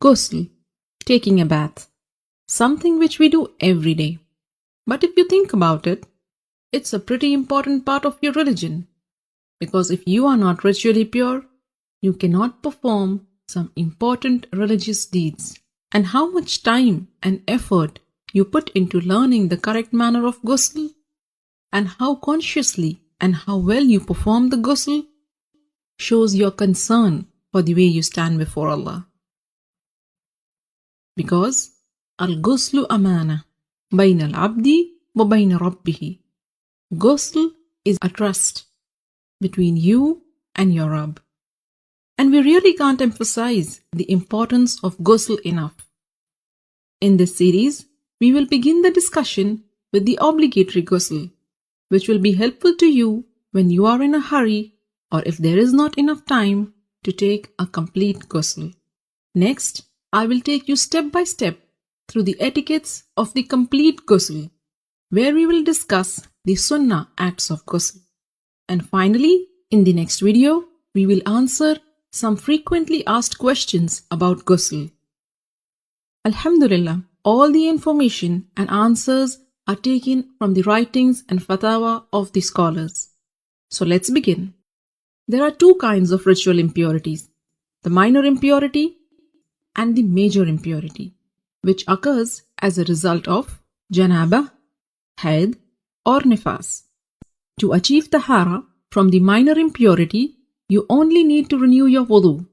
Ghusl, taking a bath, something which we do every day. But if you think about it, it's a pretty important part of your religion. Because if you are not ritually pure, you cannot perform some important religious deeds. And how much time and effort you put into learning the correct manner of ghusl, and how consciously and how well you perform the ghusl, shows your concern for the way you stand before Allah. Because al-ghuslu amana bayna al-abdi wa bayna rabbihi. Ghusl is a trust between you and your Rabb. And we really can't emphasize the importance of ghusl enough. In this series, we will begin the discussion with the obligatory ghusl, which will be helpful to you when you are in a hurry or if there is not enough time to take a complete ghusl. Next, I will take you step by step through the etiquettes of the complete ghusl, where we will discuss the sunnah acts of ghusl. And finally, in the next video, we will answer some frequently asked questions about ghusl. Alhamdulillah, all the information and answers are taken from the writings and fatwa of the scholars. So let's begin. There are two kinds of ritual impurities, the minor impurity and the major impurity, which occurs as a result of janabah, haid or nifas. To achieve tahara from the minor impurity, you only need to renew your wudu,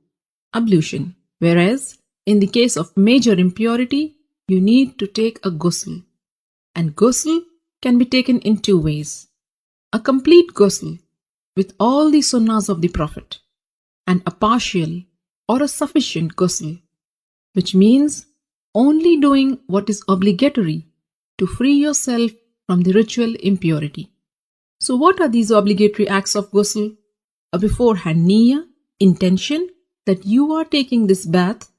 ablution, whereas in the case of major impurity, you need to take a ghusl. And ghusl can be taken in two ways. A complete ghusl with all the sunnahs of the Prophet, and a partial or a sufficient ghusl, which means only doing what is obligatory to free yourself from the ritual impurity. So what are these obligatory acts of ghusl? A beforehand niyyah, intention that you are taking this bath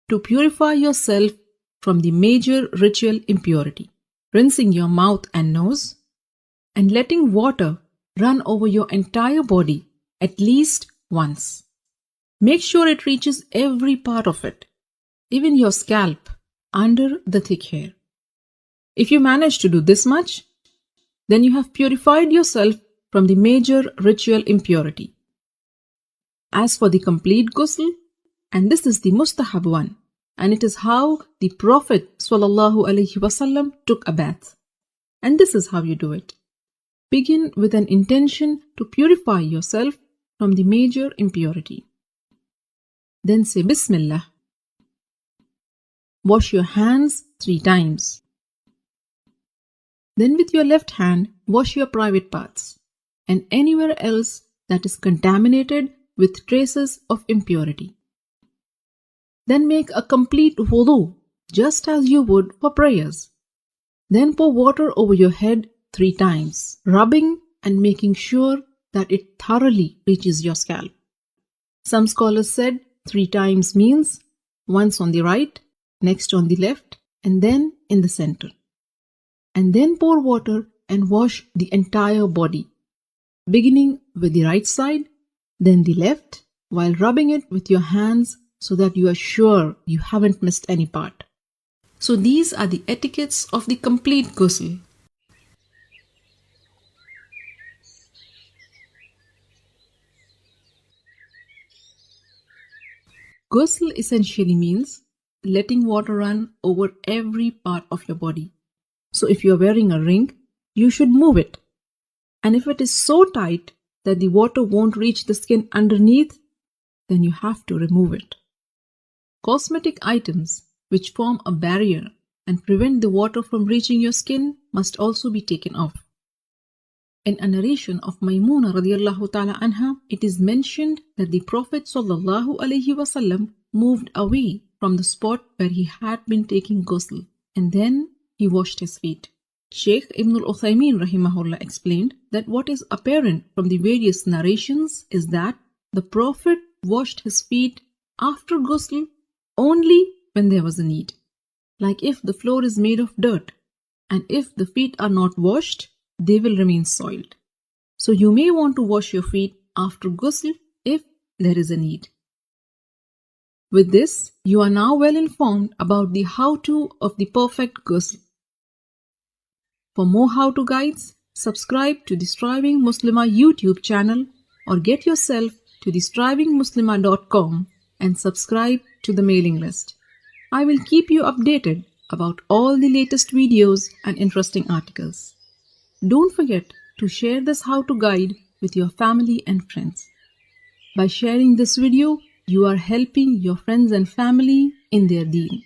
to purify yourself from the major ritual impurity, rinsing your mouth and nose, and letting water run over your entire body at least once. Make sure it reaches every part of it, even your scalp under the thick hair. If you manage to do this much, then you have purified yourself from the major ritual impurity. As for the complete ghusl, and this is the mustahab one, and it is how the Prophet ﷺ took a bath. And this is how you do it. Begin with an intention to purify yourself from the major impurity. Then say Bismillah. Wash your hands 3 times. Then with your left hand, wash your private parts and anywhere else that is contaminated with traces of impurity. Then make a complete wudu, just as you would for prayers. Then pour water over your head 3 times, rubbing and making sure that it thoroughly reaches your scalp. Some scholars said 3 times means once on the right, next on the left, and then in the center. And then pour water and wash the entire body, beginning with the right side, then the left, while rubbing it with your hands so that you are sure you haven't missed any part. So these are the etiquettes of the complete ghusl. Ghusl essentially means letting water run over every part of your body. So if you are wearing a ring, you should move it. And if it is so tight that the water won't reach the skin underneath, then you have to remove it. Cosmetic items which form a barrier and prevent the water from reaching your skin must also be taken off. In a narration of Maymuna radiallahu ta'ala anha, it is mentioned that the Prophet sallallahu alaihi wasallam moved away from the spot where he had been taking ghusl, and then he washed his feet. Shaykh Ibn al-Uthaymin rahimahullah explained that what is apparent from the various narrations is that the Prophet washed his feet after ghusl only when there was a need. Like if the floor is made of dirt, and if the feet are not washed, they will remain soiled. So you may want to wash your feet after ghusl if there is a need. With this, you are now well informed about the how-to of the perfect ghusl. For more how-to guides, subscribe to the Striving Muslima YouTube channel or get yourself to the strivingmuslima.com and subscribe to the mailing list. I will keep you updated about all the latest videos and interesting articles. Don't forget to share this how-to guide with your family and friends. By sharing this video, you are helping your friends and family in their deen.